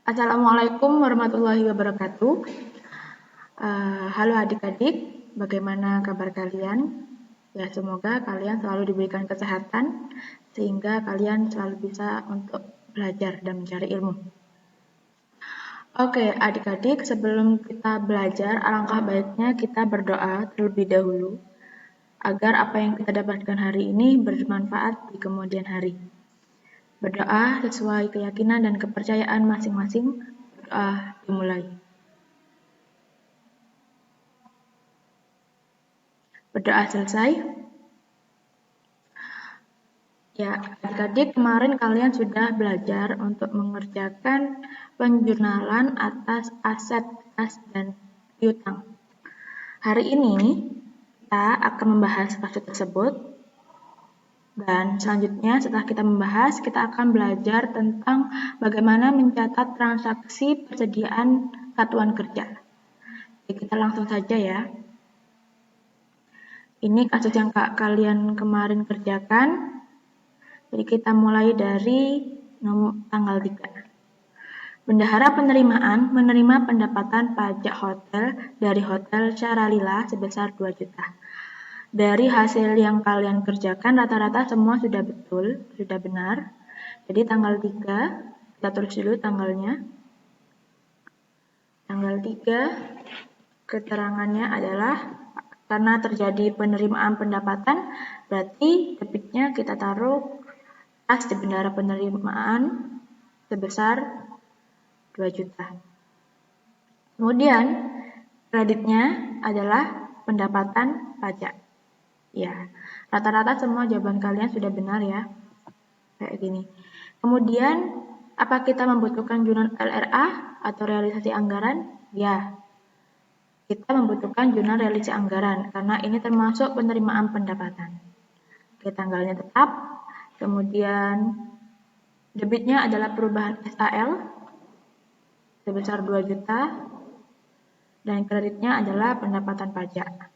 Assalamualaikum warahmatullahi wabarakatuh. Halo adik-adik, bagaimana kabar kalian? Ya, semoga kalian selalu diberikan kesehatan sehingga kalian selalu bisa untuk belajar dan mencari ilmu. Oke, adik-adik, sebelum kita belajar, alangkah baiknya kita berdoa terlebih dahulu agar apa yang kita dapatkan hari ini bermanfaat di kemudian hari. Berdoa sesuai keyakinan dan kepercayaan masing-masing. Berdoa dimulai. Berdoa selesai. Ya, adik-adik, kemarin kalian sudah belajar untuk mengerjakan penjurnalan atas aset kas dan piutang. Hari ini kita akan membahas kasus tersebut. Dan selanjutnya setelah kita membahas, kita akan belajar tentang bagaimana mencatat transaksi persediaan satuan kerja. Jadi kita langsung saja ya. Ini kasus yang kalian kemarin kerjakan. Jadi kita mulai dari tanggal 3. Bendahara penerimaan menerima pendapatan pajak hotel dari Hotel Syaralila sebesar 2 juta. Dari hasil yang kalian kerjakan rata-rata semua sudah betul, sudah benar. Jadi tanggal 3, kita tulis dulu tanggalnya. Tanggal 3 keterangannya adalah karena terjadi penerimaan pendapatan, berarti debitnya kita taruh kas di bendahara penerimaan sebesar 2 juta. Kemudian kreditnya adalah pendapatan pajak. Ya, rata-rata semua jawaban kalian sudah benar ya. Kayak gini. Kemudian, apa kita membutuhkan jurnal LRA atau realisasi anggaran? Ya. Kita membutuhkan jurnal realisasi anggaran karena ini termasuk penerimaan pendapatan. Oke, tanggalnya tetap. Kemudian debitnya adalah perubahan SAL sebesar 2 juta dan kreditnya adalah pendapatan pajak.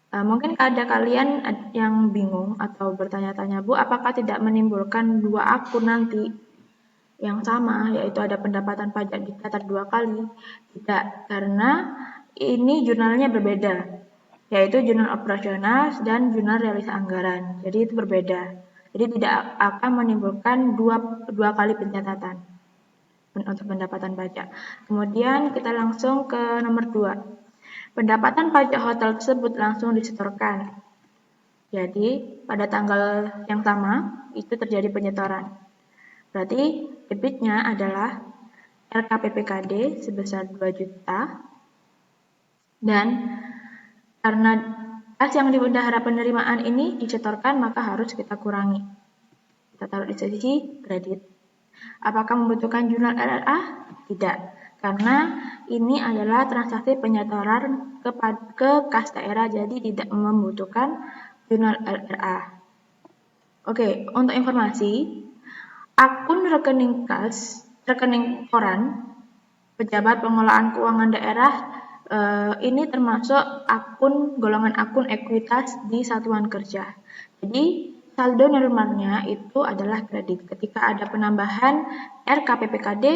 Mungkin ada kalian yang bingung atau bertanya-tanya, Bu, apakah tidak menimbulkan dua akun nanti yang sama, yaitu ada pendapatan pajak dicatat 2 kali? Tidak, karena ini jurnalnya berbeda, yaitu jurnal operasional dan jurnal realisasi anggaran. Jadi itu berbeda. Jadi tidak akan menimbulkan dua kali pencatatan untuk pendapatan pajak. Kemudian kita langsung ke nomor 2. Pendapatan pajak hotel tersebut langsung disetorkan. Jadi, pada tanggal yang sama, itu terjadi penyetoran. Berarti, debitnya adalah RKPPKD sebesar 2 juta. Dan, karena kas yang di bendahara penerimaan ini disetorkan, maka harus kita kurangi. Kita taruh di sisi kredit. Apakah membutuhkan jurnal LLA? Tidak. Karena ini adalah transaksi penyetoran ke kas daerah, jadi tidak membutuhkan jurnal LRA. Oke, untuk informasi, akun rekening kas, rekening koran, pejabat pengelolaan keuangan daerah, ini termasuk golongan akun ekuitas di satuan kerja. Jadi, saldo normalnya itu adalah kredit. Ketika ada penambahan RKPPKD,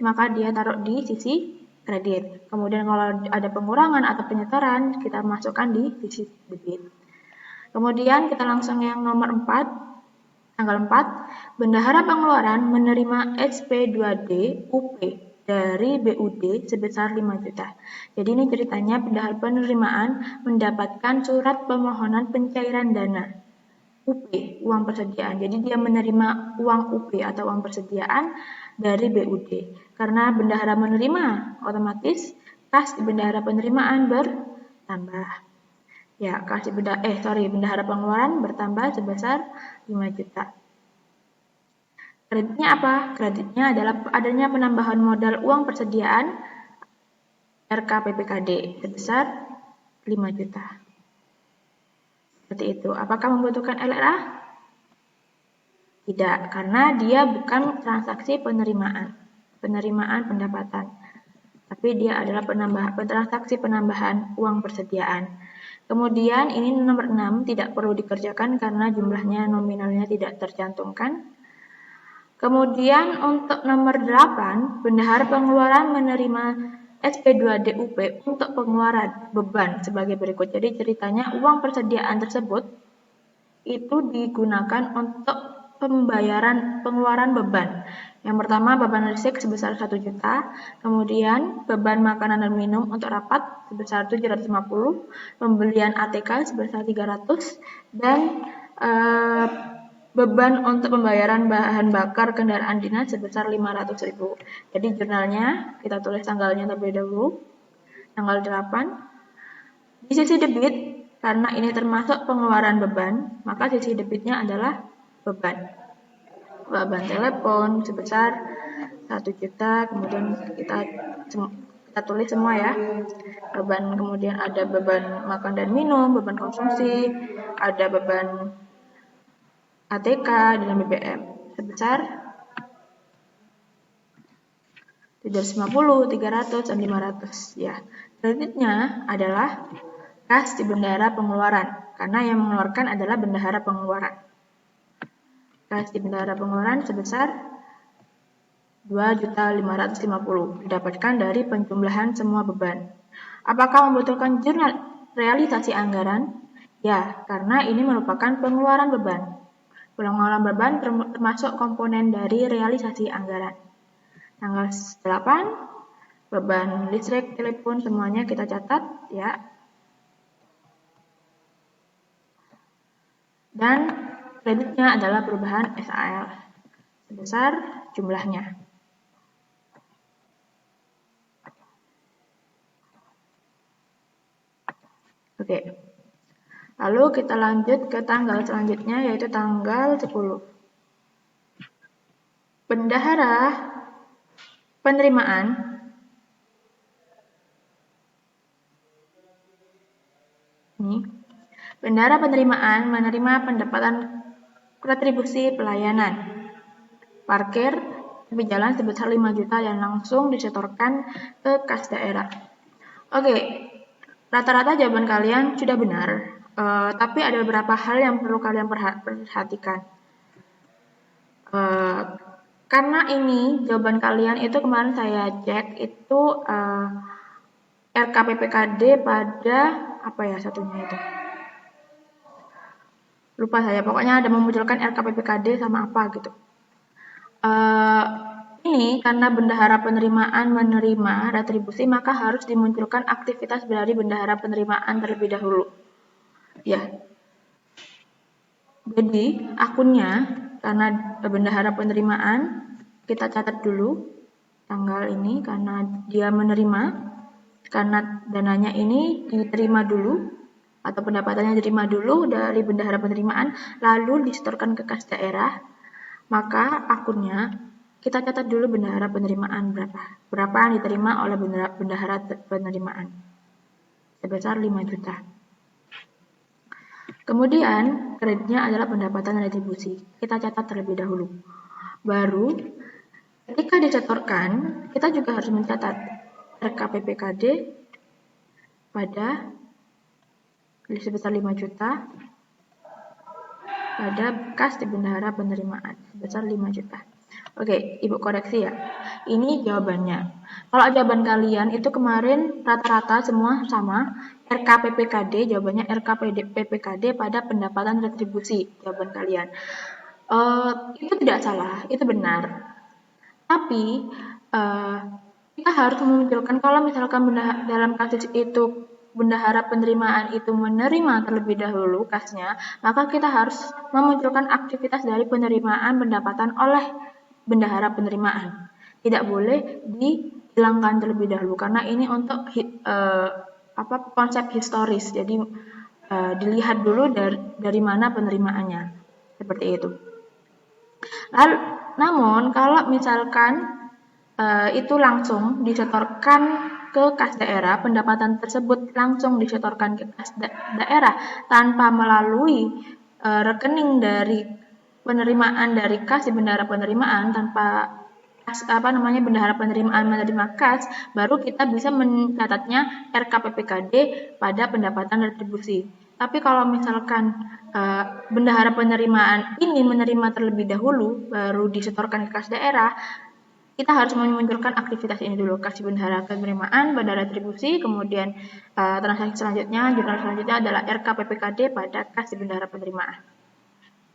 maka dia taruh di sisi kredit. Kemudian kalau ada pengurangan atau penyetoran, kita masukkan di sisi debit. Kemudian kita langsung yang nomor 4, tanggal 4, bendahara pengeluaran menerima SP2D UP dari BUD sebesar 5 juta. Jadi ini ceritanya bendahara penerimaan mendapatkan surat permohonan pencairan dana UP, uang persediaan. Jadi dia menerima uang UP atau uang persediaan dari BUD. Karena bendahara menerima, otomatis kas di bendahara penerimaan bertambah. Ya, bendahara pengeluaran bertambah sebesar 5 juta. Kreditnya apa? Kreditnya adalah adanya penambahan modal uang persediaan RKPPKD sebesar 5 juta. Seperti itu. Apakah membutuhkan LRA? Tidak, karena dia bukan transaksi penerimaan pendapatan. Tapi dia adalah transaksi penambahan uang persediaan. Kemudian ini nomor 6 tidak perlu dikerjakan karena jumlahnya nominalnya tidak tercantumkan. Kemudian untuk nomor 8, bendahara pengeluaran menerima SP2DUP untuk pengeluaran beban sebagai berikut. Jadi ceritanya uang persediaan tersebut itu digunakan untuk pembayaran pengeluaran beban. Yang pertama beban listrik sebesar 1 juta, kemudian beban makanan dan minum untuk rapat sebesar 750, pembelian ATK sebesar 300, dan beban untuk pembayaran bahan bakar kendaraan dinas sebesar 500.000. Jadi jurnalnya kita tulis tanggalnya terlebih dahulu, tanggal 8. Di sisi debit, karena ini termasuk pengeluaran beban, maka sisi debitnya adalah beban telepon sebesar 1 juta, kemudian kita tulis semua ya, beban, kemudian ada beban makan dan minum, beban konsumsi, ada beban ATK dan BBM sebesar 750, 300, dan 500 ya. Kreditnya adalah kas di bendahara pengeluaran, karena yang mengeluarkan adalah bendahara pengeluaran. Kas di bendahara pengeluaran sebesar 2.550 didapatkan dari penjumlahan semua beban. Apakah membutuhkan jurnal realisasi anggaran? Ya, karena ini merupakan pengeluaran beban. Pengeluaran beban termasuk komponen dari realisasi anggaran. Tanggal 8, beban listrik, telepon, semuanya kita catat ya. Dan kreditnya adalah perubahan SAL sebesar jumlahnya. Oke. Lalu kita lanjut ke tanggal selanjutnya, yaitu tanggal 10. Bendahara penerimaan ini. Bendahara penerimaan menerima pendapatan retribusi pelayanan parkir tepi jalan sebesar 5 juta yang langsung disetorkan ke kas daerah. Oke, rata-rata jawaban kalian sudah benar, tapi ada beberapa hal yang perlu kalian perhatikan. Karena ini jawaban kalian itu kemarin saya cek itu RKPPKD pada apa ya satunya itu? Lupa saya, pokoknya ada memunculkan RKPPKD sama apa gitu. Ini karena bendahara penerimaan menerima retribusi, maka harus dimunculkan aktivitas dari bendahara penerimaan terlebih dahulu. Ya. Jadi akunnya karena bendahara penerimaan kita catat dulu tanggal ini karena dia menerima, karena dananya ini diterima dulu atau pendapatannya diterima dulu dari bendahara penerimaan lalu disetorkan ke kas daerah, maka akunnya kita catat dulu bendahara penerimaan berapa yang diterima oleh bendahara penerimaan sebesar 5 juta. Kemudian kreditnya adalah pendapatan retribusi, kita catat terlebih dahulu. Baru ketika disetorkan, kita juga harus mencatat RKPPKD pada sebesar 5 juta pada kas di bendahara penerimaan sebesar 5 juta. Oke, Ibu koreksi ya. Ini jawabannya. Kalau jawaban kalian itu kemarin rata-rata semua sama RKPPKD, jawabannya RKPPKD pada pendapatan retribusi jawaban kalian. Itu tidak salah, itu benar. Tapi kita harus memunculkan kalau misalkan dalam kasus itu bendahara penerimaan itu menerima terlebih dahulu kasnya, maka kita harus memunculkan aktivitas dari penerimaan pendapatan oleh bendahara penerimaan. Tidak boleh dihilangkan terlebih dahulu karena ini untuk konsep historis. Jadi dilihat dulu dari mana penerimaannya. Seperti itu. Lalu, namun kalau misalkan itu langsung disetorkan ke kas daerah, pendapatan tersebut langsung disetorkan ke kas daerah tanpa melalui rekening dari penerimaan dari kas di bendahara penerimaan, tanpa bendahara penerimaan menerima kas, baru kita bisa mencatatnya RKPPKD pada pendapatan retribusi. Tapi kalau misalkan bendahara penerimaan ini menerima terlebih dahulu, baru disetorkan ke kas daerah, kita harus memunculkan aktivitas ini dulu, kasih bendahara penerimaan, bendahara retribusi, kemudian transaksi selanjutnya, jurnal selanjutnya adalah RKPPKD pada kas bendahara penerimaan.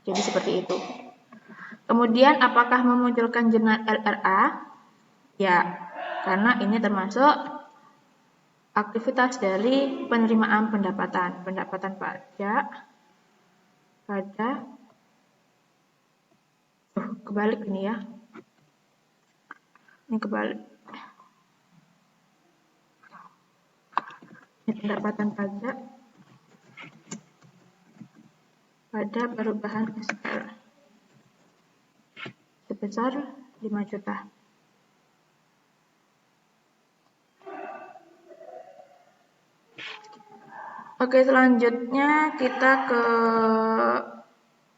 Jadi seperti itu. Kemudian apakah memunculkan jurnal LRA? Ya, karena ini termasuk aktivitas dari penerimaan pendapatan pajak pada kebalik ini ya. Ini kebalik. Ini pendapatan pajak pada perubahan SL sebesar 5 juta. Oke, selanjutnya kita ke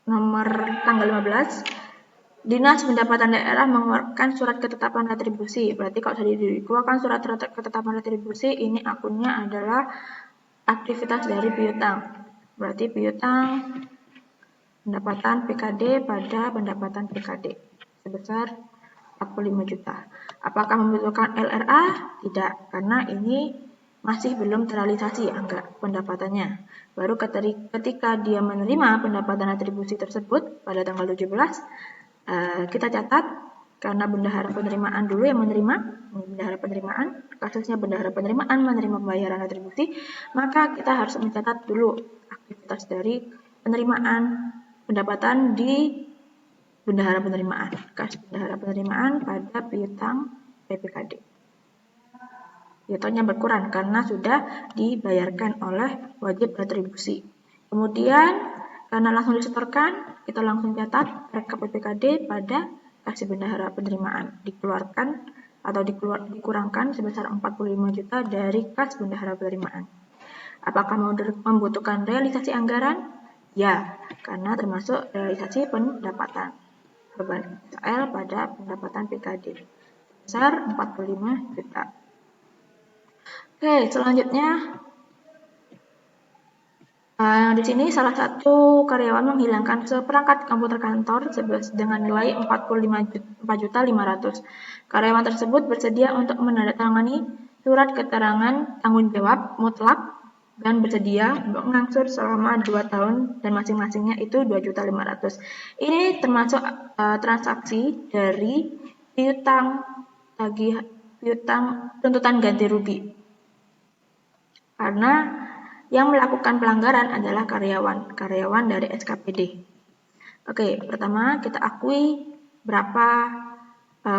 nomor tanggal 15. Dinas Pendapatan Daerah mengeluarkan surat ketetapan retribusi. Berarti kalau sudah dikeluarkan surat ketetapan retribusi, ini akunnya adalah aktivitas dari piutang. Berarti piutang pendapatan PKD pada pendapatan PKD sebesar 45 juta. Apakah membutuhkan LRA? Tidak, karena ini masih belum terrealisasi angka pendapatannya. Baru ketika dia menerima pendapatan retribusi tersebut pada tanggal 17, kita catat karena bendahara penerimaan dulu yang menerima, bendahara penerimaan, kasusnya bendahara penerimaan menerima pembayaran retribusi, maka kita harus mencatat dulu aktivitas dari penerimaan pendapatan di bendahara penerimaan, kas bendahara penerimaan pada piutang PPKD. Piutangnya berkurang karena sudah dibayarkan oleh wajib retribusi. Kemudian karena langsung disetorkan, kita langsung catat RKPPKD pada kas bendahara penerimaan dikeluarkan atau dikurangkan sebesar 45 juta dari kas bendahara penerimaan. Apakah membutuhkan realisasi anggaran? Ya, karena termasuk realisasi pendapatan. Beban SL pada pendapatan PKD sebesar 45 juta. Oke, selanjutnya di sini salah satu karyawan menghilangkan seperangkat komputer kantor dengan nilai 45.500. Karyawan tersebut bersedia untuk menandatangani surat keterangan tanggung jawab mutlak dan bersedia mengangsur selama 2 tahun dan masing-masingnya itu 2.500.000. Ini termasuk transaksi dari piutang tuntutan ganti rugi. Karena yang melakukan pelanggaran adalah karyawan dari SKPD. Oke, pertama kita akui berapa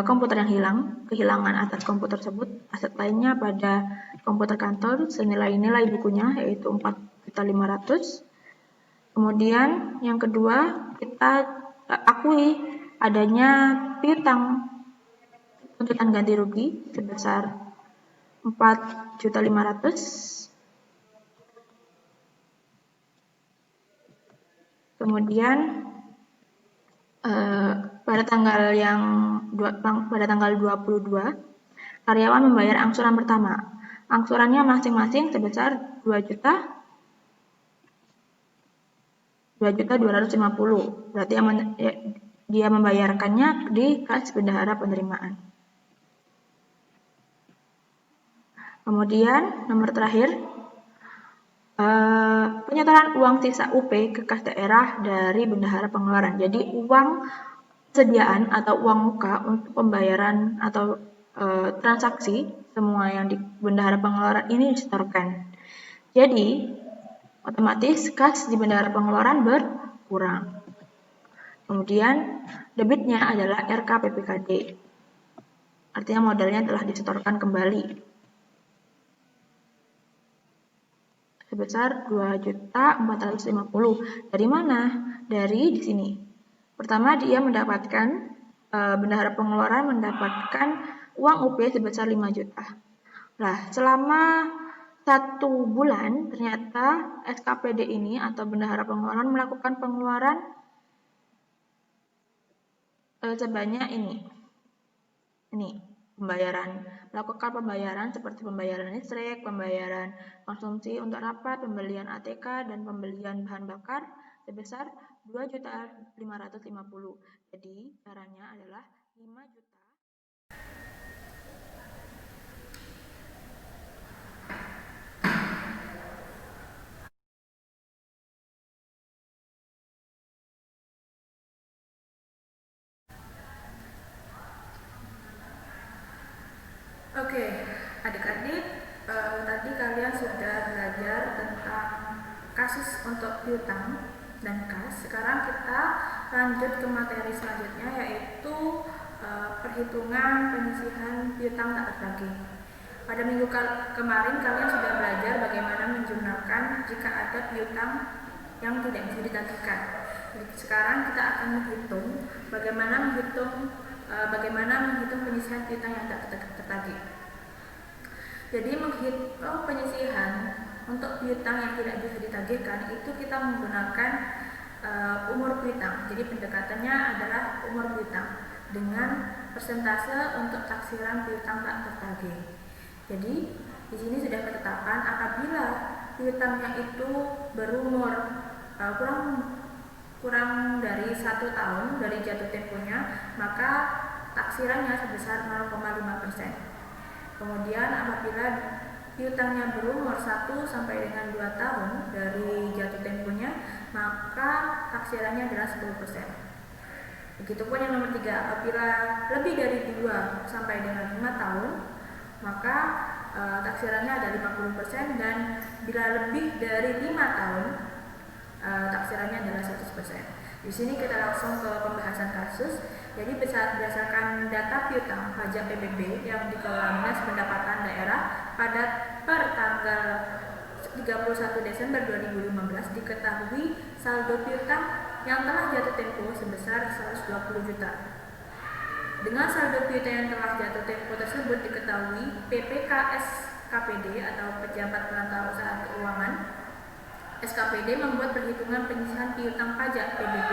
komputer yang hilang, kehilangan atas komputer tersebut, aset lainnya pada komputer kantor senilai nilai bukunya yaitu 4.500.000. Kemudian yang kedua kita akui adanya piutang tuntutan ganti rugi sebesar 4.500.000. Kemudian pada tanggal 22 karyawan membayar angsuran pertama. Angsurannya masing-masing sebesar 2.250.000. Berarti dia membayarkannya di kas bendahara penerimaan. Kemudian nomor terakhir penyetoran uang sisa UP ke kas daerah dari bendahara pengeluaran. Jadi uang sediaan atau uang muka untuk pembayaran atau transaksi semua yang di bendahara pengeluaran ini disetorkan. Jadi otomatis kas di bendahara pengeluaran berkurang. Kemudian debitnya adalah RKPPKD. Artinya modalnya telah disetorkan kembali sebesar 2.450.000. Dari mana? Dari di sini. Pertama dia mendapatkan bendahara pengeluaran mendapatkan uang UP sebesar 5 juta. Nah, selama 1 bulan ternyata SKPD ini atau bendahara pengeluaran melakukan pengeluaran sebanyak ini pembayaran. Melakukan pembayaran seperti pembayaran listrik, pembayaran konsumsi untuk rapat, pembelian ATK, dan pembelian bahan bakar sebesar 2.550.000. Jadi caranya adalah 5 juta. Oke, adik-adik, tadi kalian sudah belajar tentang kasus untuk piutang dan kas. Sekarang kita lanjut ke materi selanjutnya, yaitu perhitungan penyisihan piutang tak tertagih. Pada minggu kemarin kalian sudah belajar bagaimana menjurnalkan jika ada piutang yang tidak bisa ditagihkan. Sekarang kita akan menghitung bagaimana menghitung penyisihan piutang yang tak tertagih. Jadi menghitung penyisihan untuk piutang yang tidak bisa ditagihkan itu kita menggunakan umur piutang. Jadi pendekatannya adalah umur piutang dengan persentase untuk taksiran piutang tak tertagih. Jadi di sini sudah ketetapan apabila piutangnya itu berumur kurang dari 1 tahun dari jatuh temponya, maka taksirannya sebesar 0,5%. Kemudian apabila piutangnya berumur 1 sampai dengan 2 tahun dari jatuh temponya, maka taksirannya adalah 10%. Begitupun yang nomor 3, apabila lebih dari 2 sampai dengan 5 tahun, maka taksirannya ada 50%, dan bila lebih dari 5 tahun, taksirannya adalah 100%. Di sini kita langsung ke pembahasan kasus. Jadi berdasarkan data piutang pajak PBB yang dikelola Dinas Pendapatan Daerah pada tanggal 31 Desember 2015 diketahui saldo piutang yang telah jatuh tempo sebesar 120 juta. Dengan saldo piutang yang telah jatuh tempo tersebut diketahui PPKS KPD atau Pejabat Penata Usaha Keuangan SKPD membuat perhitungan penyisihan piutang pajak PBB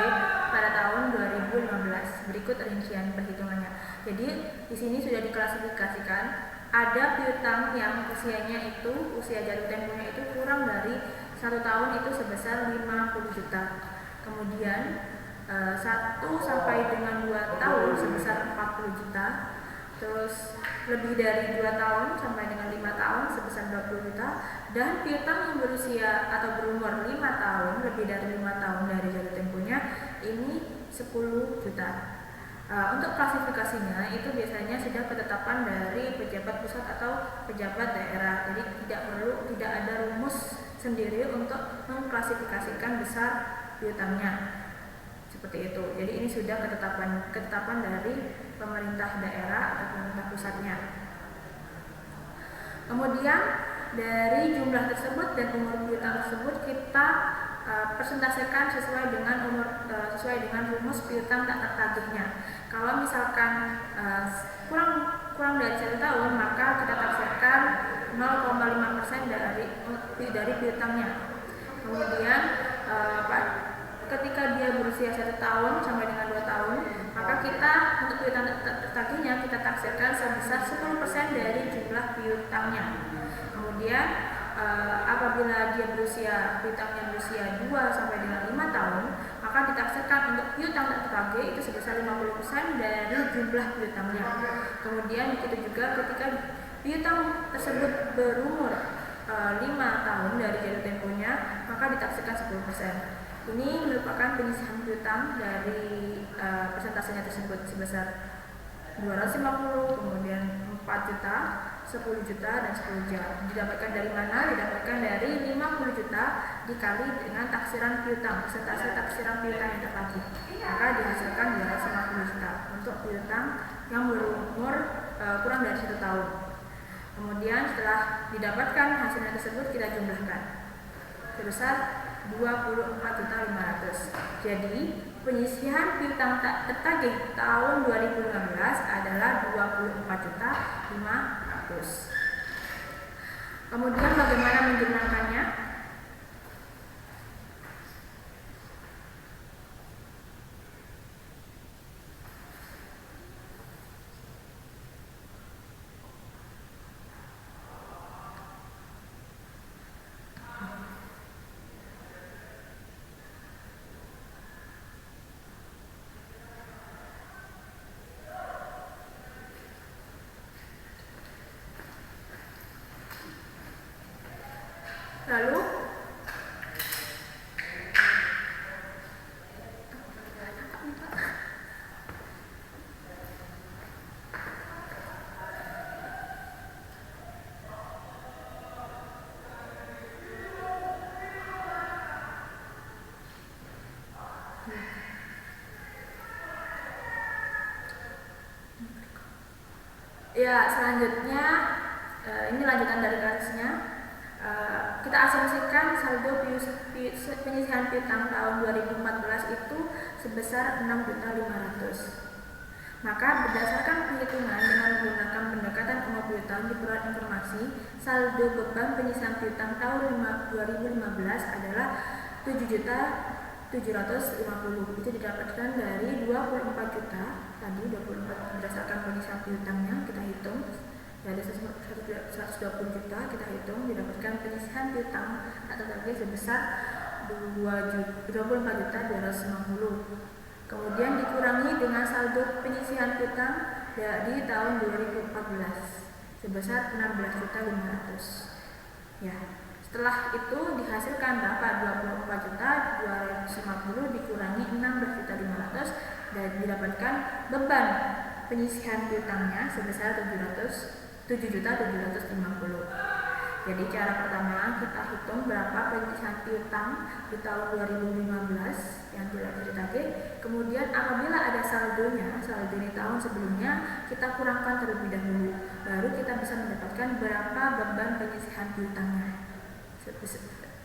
pada tahun 2015. Berikut rincian perhitungannya. Jadi di sini sudah diklasifikasikan ada piutang yang usia jatuh temponya itu kurang dari 1 tahun itu sebesar 50 juta. Kemudian 1 sampai dengan 2 tahun sebesar 40 juta. Terus lebih dari 2 tahun sampai dengan 5 tahun sebesar 20 juta, dan piutang yang berusia atau berumur 5 tahun, lebih dari 5 tahun dari jatuh temponya, ini 10 juta. Untuk klasifikasinya itu biasanya sudah ketetapan dari pejabat pusat atau pejabat daerah. Jadi tidak ada rumus sendiri untuk mengklasifikasikan besar piutangnya. Seperti itu. Jadi ini sudah ketetapan dari pemerintah daerah atau pemerintah pusatnya. Kemudian dari jumlah tersebut dan umur piutang tersebut kita persentasekan sesuai dengan rumus piutang tak tertagihnya. Kalau misalkan kurang dari 1 tahun, maka kita taksirkan 0,5% dari piutangnya. Kemudian ketika dia berusia 1 tahun sampai dengan 2 tahun, maka kita untuk piutang tertagihnya kita taksirkan sebesar 10% dari jumlah piutangnya. Kemudian apabila dia piutangnya berusia 2 sampai dengan 5 tahun, maka ditaksirkan untuk piutang tertagih itu sebesar 50% dari jumlah piutangnya. Kemudian begitu juga ketika piutang tersebut berumur 5 tahun dari jatuh temponya, maka ditaksirkan 10%. Ini merupakan penyisihan piutang dari persentasenya tersebut sebesar 250, kemudian 4 juta, 10 juta, dan 10 juta. Didapatkan dari mana? Didapatkan dari 50 juta dikali dengan taksiran piutang, persentase taksiran piutang yang tertagih. Maka dihasilkan 250 juta untuk piutang yang berumur kurang dari 1 tahun. Kemudian setelah didapatkan hasilnya tersebut kita jumlahkan sebesar 24.500. Jadi penyisihan piutang tak tertagih tahun 2015 adalah 24.500. Kemudian bagaimana menjurnalkannya? Lalu ya, selanjutnya ini lanjutan dari kasusnya. Kita asumsikan saldo penyisihan piutang tahun 2014 itu sebesar 6.500.000. Maka berdasarkan perhitungan dengan menggunakan pendekatan umum piutang di peroleh informasi, saldo beban penyisihan piutang tahun 2015 adalah 7.750.000. Itu didapatkan dari 24 juta tadi, 24 berdasarkan penyisihan piutangnya kita hitung dari 120 juta kita hitung, didapatkan penyisihan piutang atau target sebesar 24.250.000. Kemudian dikurangi dengan saldo penyisihan piutang di tahun 2014 sebesar 16.500.000. Ya, setelah itu dihasilkan berapa? 24.250 dikurangi 16.500.000 dan didapatkan beban penyisihan piutangnya sebesar 7.750.000. Jadi cara pertama kita hitung berapa penyisihan piutang di tahun 2015 yang tidak ditagih. Kemudian apabila ada saldonya, saldo di tahun sebelumnya kita kurangkan terlebih dahulu. Baru kita bisa mendapatkan berapa beban penyisihan piutangnya.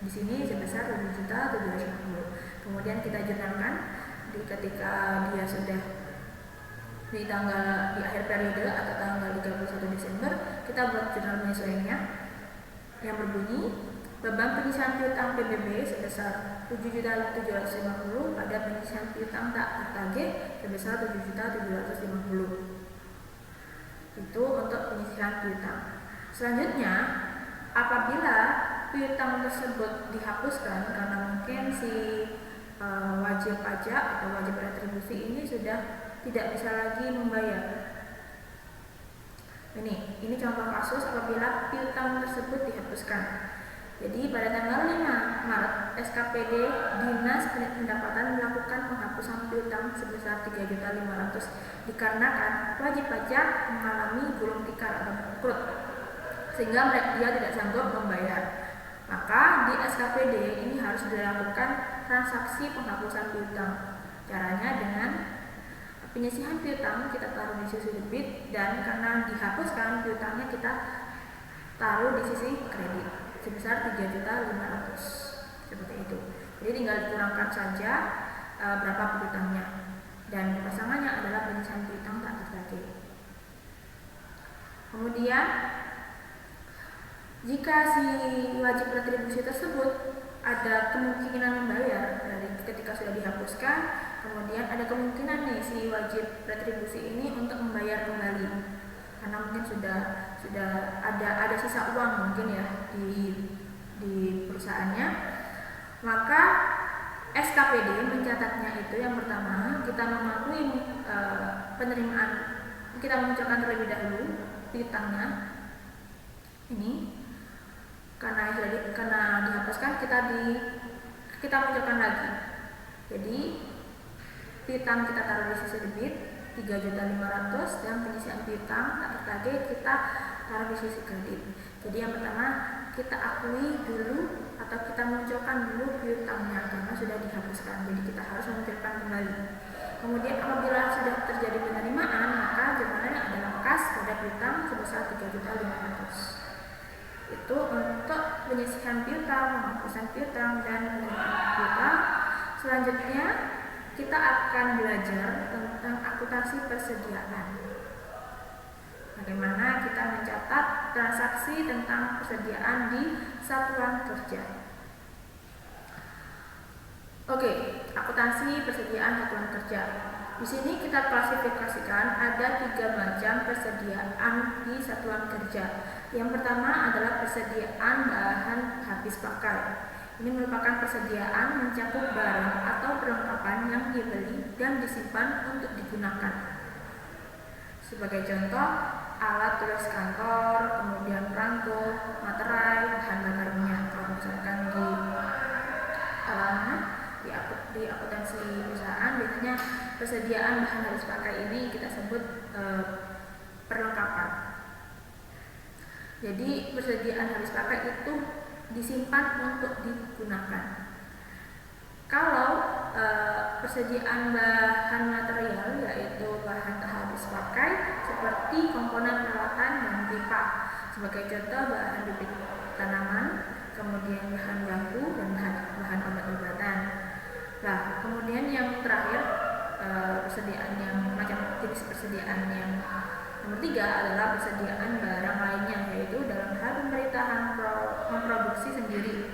Di sini sebesar 7.750. Kemudian kita jurnalkan ketika dia sudah di akhir periode atau tanggal 31 Desember, kita buat jurnal penyesuaiannya yang berbunyi beban penyisihan piutang PBB sebesar 7.750 pada penyisihan piutang tak tertagih sebesar 7.750. Itu untuk penyisihan piutang. Selanjutnya, apabila piutang tersebut dihapuskan karena mungkin si wajib pajak atau wajib retribusi ini sudah tidak bisa lagi membayar. Ini contoh kasus apabila piutang tersebut dihapuskan. Jadi pada tanggal 5 Maret SKPD Dinas Pendapatan melakukan penghapusan piutang sebesar 3.500.000 dikarenakan wajib pajak mengalami gulung tikar atau bangkrut sehingga dia tidak sanggup membayar. Maka di SKPD ini harus dilakukan transaksi penghapusan piutang. Caranya dengan penyisihan piutang kita taruh di sisi debit, dan karena dihapuskan piutangnya kita taruh di sisi kredit sebesar 3.500.000 seperti itu. Jadi tinggal dikurangkan saja berapa piutangnya, dan pasangannya adalah penyisihan piutang tak tertagih. Kemudian jika si wajib retribusi tersebut ada kemungkinan membayar dari ketika sudah dihapuskan, kemudian ada kemungkinan nih si wajib retribusi ini untuk membayar kembali karena mungkin sudah ada sisa uang mungkin ya di perusahaannya. Maka SKPD mencatatnya itu yang pertama kita mengakui penerimaan, kita memunculkan terlebih dahulu piutangnya ini karena dihapuskan kita munculkan lagi. Jadi piutang kita taruh di sisi debit 3.500.000 dan penyisihan piutang tak tertagih kita taruh di sisi kredit. Jadi yang pertama kita akui dulu atau kita munculkan dulu piutangnya karena sudah dihapuskan. Jadi kita harus memunculkan kembali. Kemudian apabila sudah terjadi penerimaan, maka jurnalnya adalah kas pada piutang sebesar 3.500.000. Itu untuk penyisihan piutang, penghapusan piutang, dan penerimaan piutang. Selanjutnya kita akan belajar tentang akuntansi persediaan. Bagaimana kita mencatat transaksi tentang persediaan di satuan kerja. Oke, akuntansi persediaan satuan kerja. Di sini kita klasifikasikan ada 3 macam persediaan di satuan kerja. Yang pertama adalah persediaan bahan habis pakai. Ini merupakan persediaan mencakup barang atau perlengkapan yang dibeli dan disimpan untuk digunakan. Sebagai contoh, alat tulis kantor, kemudian perangko, materai, bahan bakar minyak. Kalau misalkan di akuntansi perusahaan biasanya persediaan bahan habis pakai ini kita sebut perlengkapan. Jadi persediaan habis pakai itu disimpan untuk digunakan. Kalau persediaan bahan material yaitu bahan tak habis pakai seperti komponen peralatan dan pipa. Sebagai contoh bahan bibit tanaman, kemudian bahan baku dan bahan obat-obatan. Nah, kemudian yang terakhir persediaan yang macam jenis persediaan yang nomor 3 adalah persediaan barang lainnya, yaitu dalam hal pemerintahan memproduksi sendiri.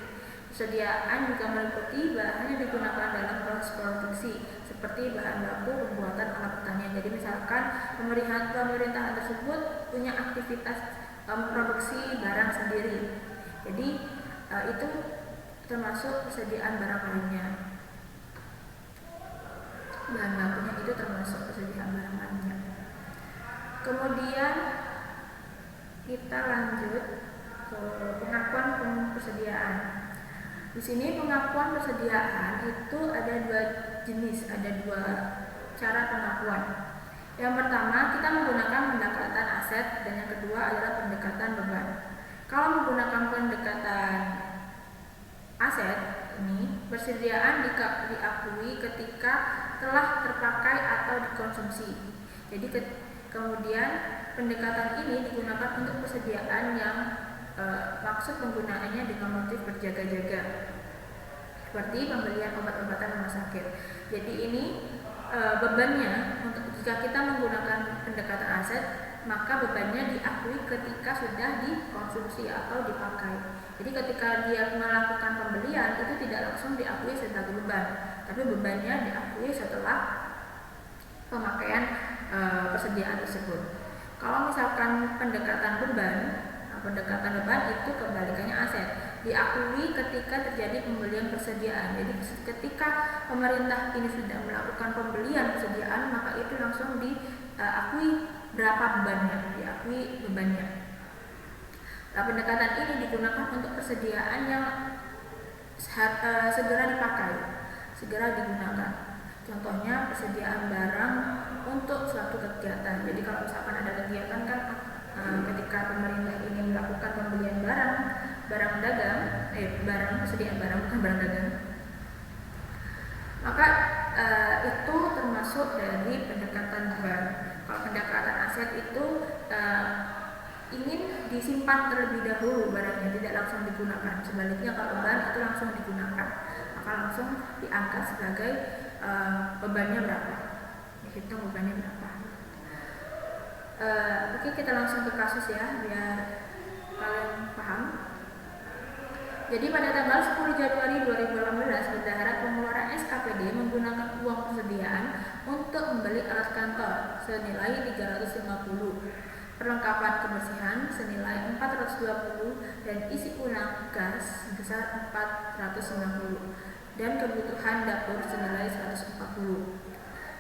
Persediaan juga meliputi bahan yang digunakan dalam proses produksi, seperti bahan baku pembuatan alat pertanian. Jadi misalkan pemerintahan tersebut punya aktivitas memproduksi barang sendiri. Jadi itu termasuk persediaan barang lainnya. Bahan bakunya itu termasuk persediaan barang lainnya. Kemudian kita lanjut ke pengakuan persediaan. Di sini pengakuan persediaan itu ada 2 jenis, ada 2 cara pengakuan. Yang pertama, kita menggunakan pendekatan aset dan yang kedua adalah pendekatan beban. Kalau menggunakan pendekatan aset ini, persediaan diakui ketika telah terpakai atau dikonsumsi. Jadi kemudian pendekatan ini digunakan untuk persediaan yang maksud penggunaannya dengan motif berjaga-jaga, seperti pembelian obat-obatan rumah sakit. Jadi ini bebannya untuk jika kita menggunakan pendekatan aset, maka bebannya diakui ketika sudah dikonsumsi atau dipakai. Jadi ketika dia melakukan pembelian itu tidak langsung diakui sebagai beban, tapi bebannya diakui setelah pemakaian persediaan tersebut. Kalau misalkan pendekatan beban itu kebalikannya aset, diakui ketika terjadi pembelian persediaan. Jadi ketika pemerintah ini sudah melakukan pembelian persediaan, maka itu langsung diakui berapa bebannya, diakui bebannya. Nah, pendekatan ini digunakan untuk persediaan yang segera dipakai, segera digunakan. Contohnya persediaan barang untuk suatu kegiatan. Jadi kalau misalkan ada kegiatan kan ketika pemerintah ingin melakukan pembelian barang dagang, persediaan barang bukan barang dagang, maka itu termasuk dari pendekatan beban. Kalau pendekatan aset itu ingin disimpan terlebih dahulu barangnya, tidak langsung digunakan. Sebaliknya kalau beban itu langsung digunakan, maka langsung diangkat sebagai bebannya berapa, dihitung bebannya berapa. Oke, kita langsung ke kasus ya, biar kalian paham. Jadi pada tanggal 10 Januari 2018, bendahara pengeluaran SKPD menggunakan uang persediaan untuk membeli alat kantor senilai 350, perlengkapan kebersihan senilai 420 dan isi ulang gas sebesar 490 dan kebutuhan dapur senilai 140.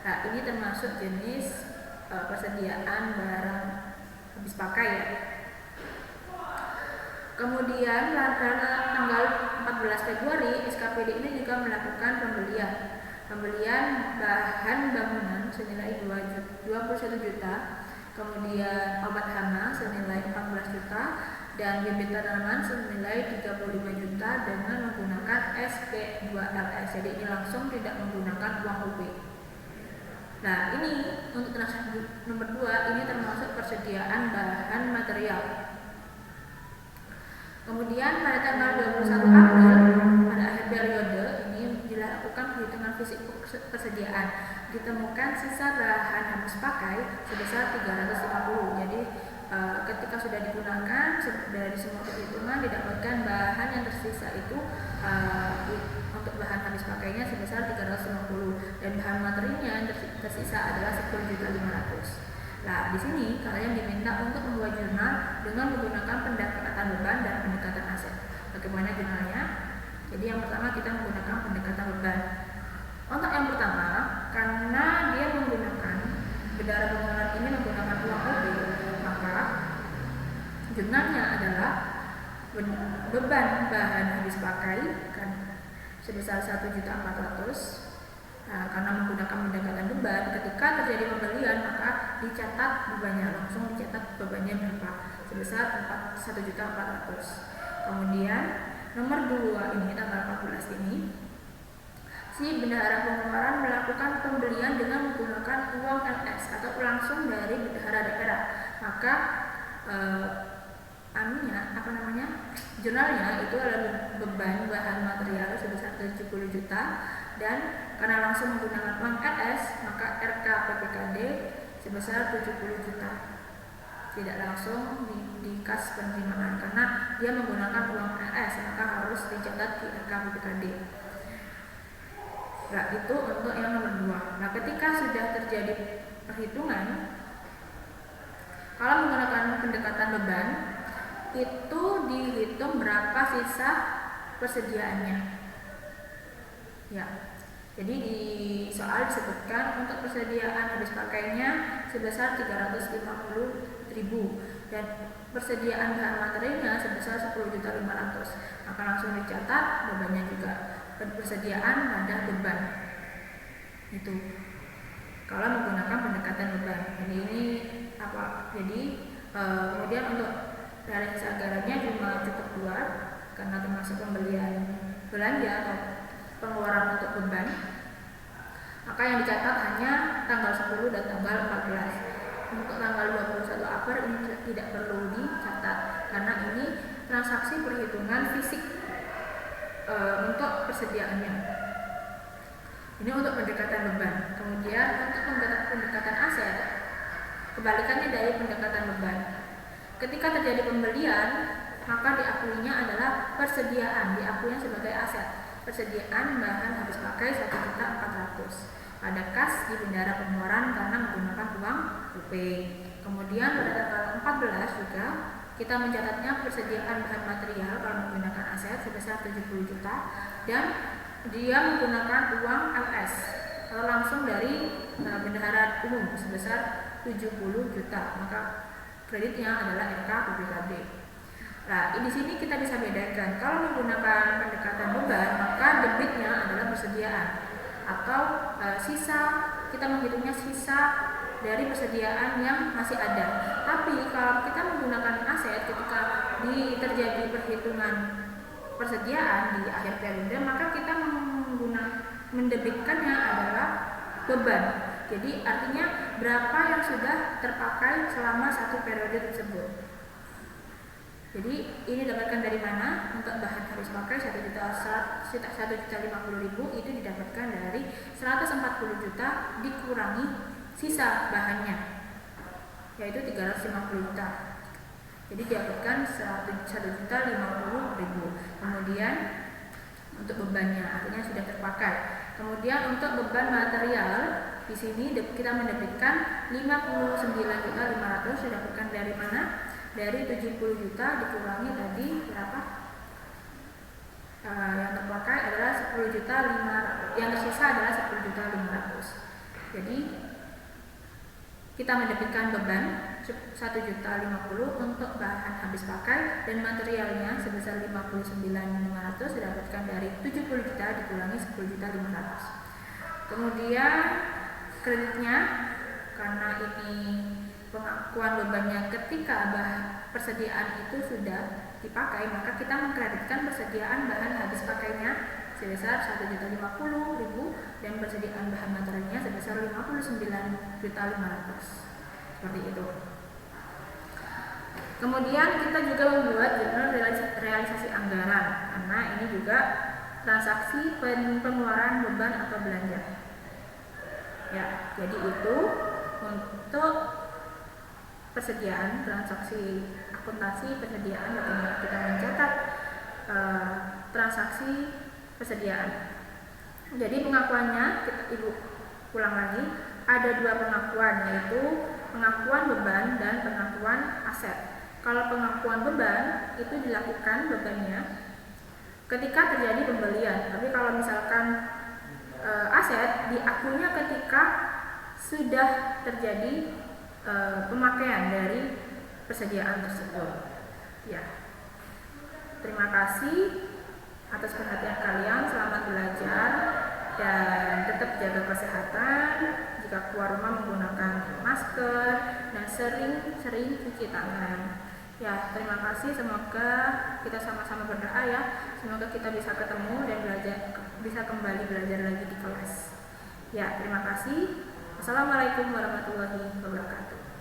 Nah, ini termasuk jenis persediaan barang habis pakai ya. Kemudian pada tanggal 14 Februari SKPD ini juga melakukan pembelian bahan bangunan senilai 21 juta, kemudian obat hama senilai 14 juta dan bibit tanaman senilai 35 juta dengan menggunakan SP2LS. Jadi ini langsung tidak menggunakan uang UB. Nah, ini untuk transaksi nomor 2 ini termasuk persediaan bahan material. Kemudian pada tanggal 21 April pada akhir periode ini dilakukan perhitungan fisik persediaan. Ditemukan sisa bahan habis pakai sebesar 350. Jadi ketika sudah digunakan dari semua perhitungan didapatkan bahan yang tersisa itu untuk bahan habis pakainya sebesar 350 dan bahan materialnya yang tersisa adalah 10.500.000. Nah, di sini kalian diminta untuk membuat jurnal dengan menggunakan pendekatan beban dan pendekatan aset. Bagaimana jurnalnya? Jadi yang pertama kita menggunakan pendekatan beban. Untuk yang pertama, karena dia menggunakan bendahara pengeluaran ini menggunakan uang UB, maka jurnalnya adalah beban bahan habis pakai kan sebesar 1.400.000. Karena menggunakan pendekatan beban, ketika terjadi pembelian maka dicatat bebannya, langsung dicatat bebannya berapa, sebesar 1.400.000. Kemudian nomor 2 ini, tanggal 14 ini, si bendahara pengeluaran melakukan pembelian dengan menggunakan uang LS atau langsung dari bendahara daerah. Maka jurnalnya itu adalah beban bahan material sebesar 70 juta, dan karena langsung menggunakan uang LS maka RK PPKD sebesar 70 juta. Tidak langsung di kas penerimaan karena dia menggunakan uang LS, maka harus dicatat di RK PPKD. Nah, itu untuk yang nomor 2. Nah, ketika sudah terjadi perhitungan, kalau menggunakan pendekatan beban, itu dihitung berapa sisa persediaannya. Ya, jadi di soal disebutkan untuk persediaan habis pakainya sebesar 350.000 dan persediaan bahan materialnya sebesar 10.500.000. Maka langsung dicatat bebannya juga. Persediaan ada beban. Itu. Kalau menggunakan pendekatan beban. Jadi kemudian untuk realisasi anggarannya cuma cukup 2 karena termasuk pembelian belanja atau pengeluaran untuk beban. Maka yang dicatat hanya tanggal 10 dan tanggal 14. Untuk tanggal 21 April ini tidak perlu dicatat karena ini transaksi perhitungan fisik untuk persediaannya. Ini untuk pendekatan beban. Kemudian untuk pendekatan aset, kebalikannya dari pendekatan beban. Ketika terjadi pembelian, maka diakuinya adalah persediaan, diakuinya sebagai aset. Persediaan bahan habis pakai 1.400.000 pada kas di bendahara pengeluaran karena menggunakan uang rupiah. Kemudian pada tanggal 14 juga kita mencatatnya persediaan bahan material kalau menggunakan aset sebesar 70 juta dan dia menggunakan uang LS atau langsung dari bendahara umum sebesar 70 juta. Maka kreditnya adalah RK PPKB. Nah, di sini kita bisa bedakan. Kalau menggunakan pendekatan beban, maka debitnya adalah persediaan atau sisa, kita menghitungnya sisa dari persediaan yang masih ada. Tapi kalau kita menggunakan aset, ketika terjadi perhitungan persediaan di akhir periode, maka kita mendebitkannya adalah beban. Jadi artinya berapa yang sudah terpakai selama satu periode tersebut. Jadi ini didapatkan dari mana? Untuk bahan habis pakai 1.050.000 itu didapatkan dari 140 juta dikurangi sisa bahannya, yaitu 350 juta. Jadi didapatkan 1.050.000. Kemudian untuk bebannya artinya sudah terpakai. Kemudian untuk beban material di sini kita mendapatkan 59.500.000 didapatkan dari mana? Dari 70 juta dikurangi tadi berapa? Yang terpakai adalah 10 juta 500. Yang tersisa adalah 10 juta 500. Jadi kita mendapatkan beban 1.050.000 untuk bahan habis pakai dan materialnya sebesar 59.500 didapatkan dari 70 juta dikurangi 10 juta 500. Kemudian kreditnya, karena ini pengakuan bebannya ketika persediaan itu sudah dipakai, maka kita mengkreditkan persediaan bahan habis pakainya sebesar 1.050.000 dan persediaan bahan materialnya sebesar 59.500. Seperti itu. Kemudian kita juga membuat jurnal realisasi anggaran karena ini juga transaksi pengeluaran beban atau belanja. Ya, jadi itu untuk persediaan, transaksi akuntansi persediaan, kita mencatat transaksi persediaan. Jadi pengakuannya ibu ulang lagi, ada 2 pengakuan, yaitu pengakuan beban dan pengakuan aset. Kalau pengakuan beban itu dilakukan bebannya ketika terjadi pembelian, tapi kalau misalkan aset diakuinya ketika sudah terjadi pemakaian dari persediaan tersebut. Ya, terima kasih atas perhatian kalian. Selamat belajar dan tetap jaga kesehatan. Jika keluar rumah menggunakan masker dan sering-sering cuci tangan. Ya, terima kasih. Semoga kita sama-sama berdoa ya. Semoga kita bisa ketemu dan bisa kembali belajar lagi di kelas. Ya, terima kasih. Assalamualaikum warahmatullahi wabarakatuh.